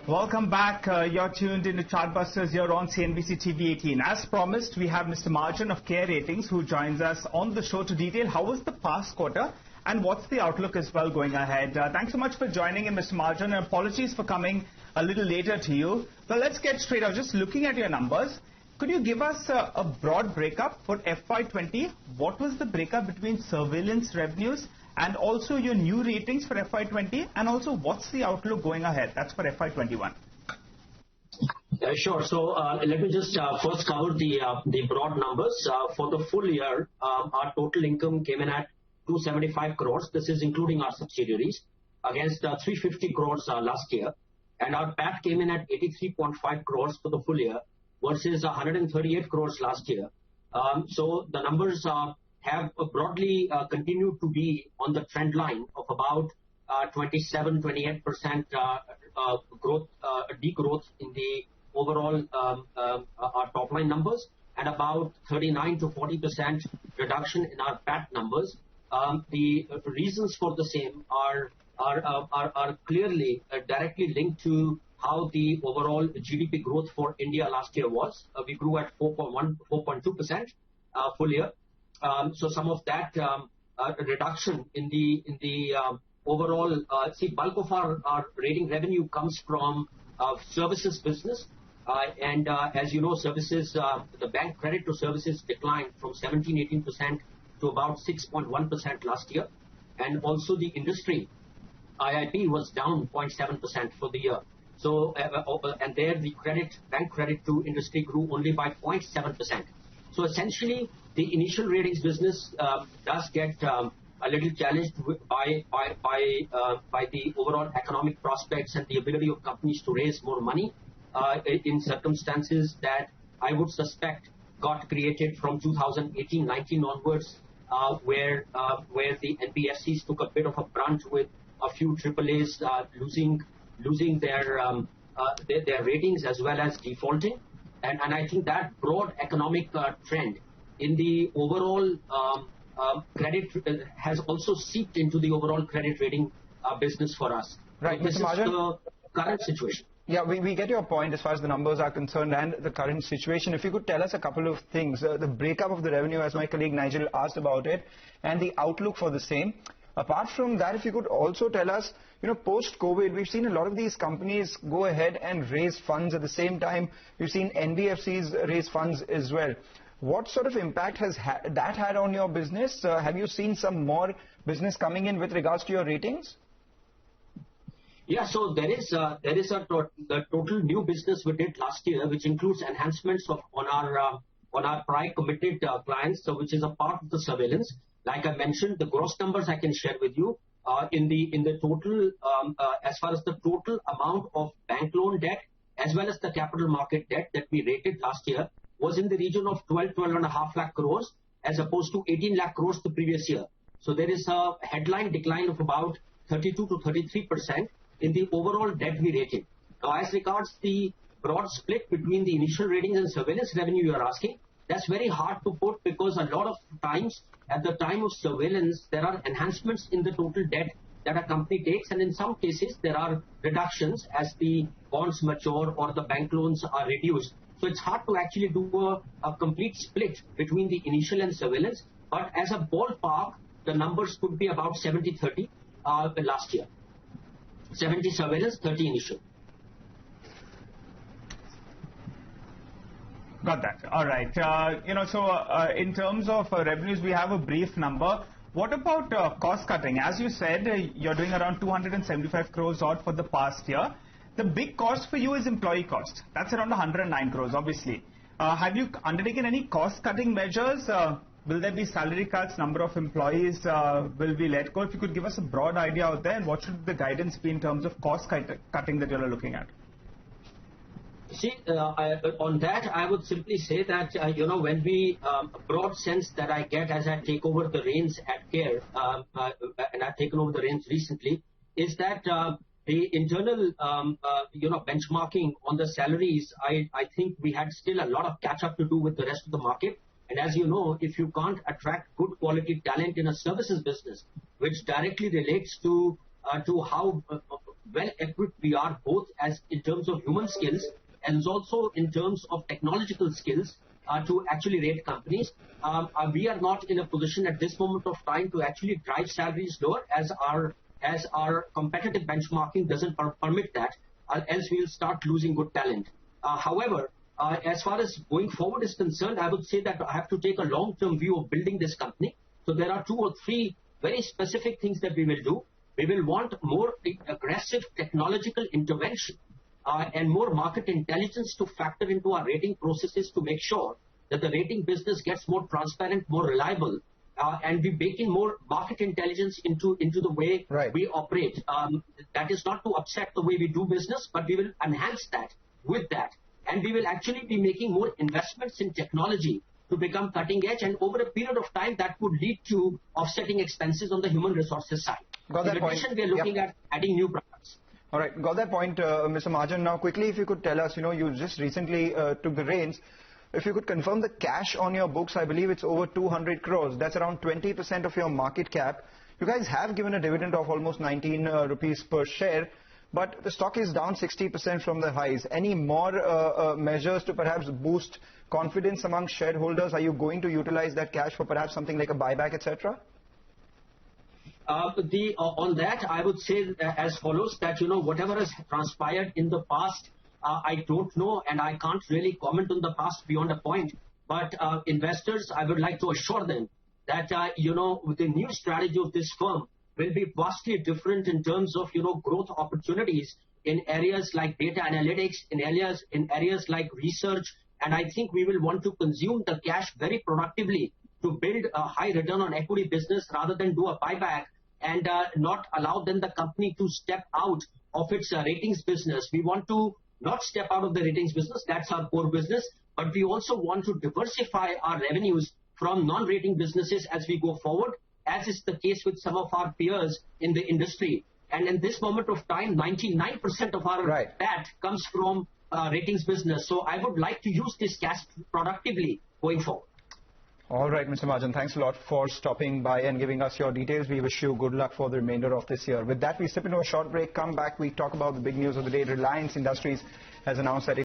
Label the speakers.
Speaker 1: Welcome back. You're tuned into Chartbusters here on CNBC TV18. As promised, we have Mr. Mahajan of Care Ratings who joins us on the show to detail how was the past quarter and what's the outlook as well going ahead. Thanks so much for joining in, Mr. Mahajan, and apologies for coming a little later to you. But let's get straight out. Just looking at your numbers, could you give us a broad breakup for FY20? What was the breakup between surveillance revenues and also your new ratings for FY20, and also what's the outlook going ahead? That's for FY21.
Speaker 2: Sure. So let me just first cover the broad numbers. For the full year, our total income came in at 275 crores. This is including our subsidiaries, against 350 crores last year. And our PAT came in at 83.5 crores for the full year versus 138 crores last year. So the numbers have broadly continued to be on the trend line of about 27-28% growth, degrowth in the overall our top line numbers, and about 39 to 40% reduction in our PAT numbers. The reasons for the same are clearly directly linked to how the overall GDP growth for India last year was. We grew at 4.2% full year. So some of that reduction in the overall, bulk of our rating revenue comes from services business, and as you know, services, the bank credit to services declined from 17-18% to about 6.1% last year, and also the industry IIP was down 0.7% for the year. So and there the bank credit to industry grew only by 0.7%. So essentially, the initial ratings business does get a little challenged by the overall economic prospects and the ability of companies to raise more money in circumstances that I would suspect got created from 2018-19 onwards, where the NBFCs took a bit of a brunt with a few AAAs losing their ratings as well as defaulting. And I think that broad economic trend in the overall credit has also seeped into the overall credit rating business for us.
Speaker 1: Right,
Speaker 2: this
Speaker 1: Mr. Mahajan,
Speaker 2: is the current situation.
Speaker 1: Yeah, we get your point as far as the numbers are concerned and the current situation. If you could tell us a couple of things, the breakup of the revenue, as my colleague Nigel asked about it, and the outlook for the same. Apart from that, if you could also tell us, post-COVID, we've seen a lot of these companies go ahead and raise funds. At the same time, we've seen NBFCs raise funds as well. What sort of impact has that had on your business? Have you seen some more business coming in with regards to your ratings?
Speaker 2: Yeah, so there is the total new business we did last year, which includes enhancements on our prior committed clients, so which is a part of the surveillance. Like I mentioned, the gross numbers I can share with you in the total, as far as the total amount of bank loan debt as well as the capital market debt that we rated last year was in the region of 12.5 lakh crores as opposed to 18 lakh crores the previous year. So there is a headline decline of about 32 to 33% in the overall debt we rated. Now, as regards the broad split between the initial ratings and surveillance revenue you are asking, that's very hard to put, because a lot of times at the time of surveillance, there are enhancements in the total debt that a company takes, and in some cases there are reductions as the bonds mature or the bank loans are reduced. So it's hard to actually do a complete split between the initial and surveillance, but as a ballpark, the numbers could be about 70-30 last year. 70 surveillance, 30 initial.
Speaker 1: Got that. All right. In terms of revenues, we have a brief number. What about cost cutting? As you said, you're doing around 275 crores odd for the past year. The big cost for you is employee cost. That's around 109 crores, obviously. Have you undertaken any cost cutting measures? Will there be salary cuts? Number of employees will be let go? If you could give us a broad idea out there, and what should the guidance be in terms of cost cutting that you're looking at?
Speaker 2: See, on that, I would simply say that, when we, broad sense that I get as I take over the reins at CARE, and I've taken over the reins recently, is that the internal, benchmarking on the salaries, I think we had still a lot of catch up to do with the rest of the market. And as you know, if you can't attract good quality talent in a services business, which directly relates to how well equipped we are, both as in terms of human skills and also in terms of technological skills to actually rate companies. We are not in a position at this moment of time to actually drive salaries lower, as our competitive benchmarking doesn't permit that, else we'll start losing good talent. However, as far as going forward is concerned, I would say that I have to take a long-term view of building this company. So there are 2 or 3 very specific things that we will do. We will want more aggressive technological intervention and more market intelligence to factor into our rating processes to make sure that the rating business gets more transparent, more reliable, and we bake in more market intelligence into the way we operate. That is not to upset the way we do business, but we will enhance that with that. And we will actually be making more investments in technology to become cutting edge, and over a period of time that would lead to offsetting expenses on the human resources side.
Speaker 3: Got that point.
Speaker 2: In addition, we are looking at adding new products.
Speaker 3: All right, got that point, Mr. Mahajan. Now, quickly, if you could tell us, you just recently took the reins. If you could confirm the cash on your books, I believe it's over 200 crores. That's around 20% of your market cap. You guys have given a dividend of almost 19 rupees per share, but the stock is down 60% from the highs. Any more measures to perhaps boost confidence among shareholders? Are you going to utilize that cash for perhaps something like a buyback, etc.?
Speaker 2: On that, I would say as follows, that, whatever has transpired in the past, I don't know, and I can't really comment on the past beyond a point. But investors, I would like to assure them that, with the new strategy of this firm will be vastly different in terms of, growth opportunities in areas like data analytics, in areas like research. And I think we will want to consume the cash very productively to build a high return on equity business rather than do a buyback and not allow then the company to step out of its ratings business. We want to not step out of the ratings business. That's our core business. But we also want to diversify our revenues from non-rating businesses as we go forward, as is the case with some of our peers in the industry. And in this moment of time, 99% of our PAT comes from ratings business. So I would like to use this cash productively going forward.
Speaker 3: All right, Mr. Mahajan, thanks a lot for stopping by and giving us your details. We wish you good luck for the remainder of this year. With that, we step into a short break, come back, we talk about the big news of the day. Reliance Industries has announced that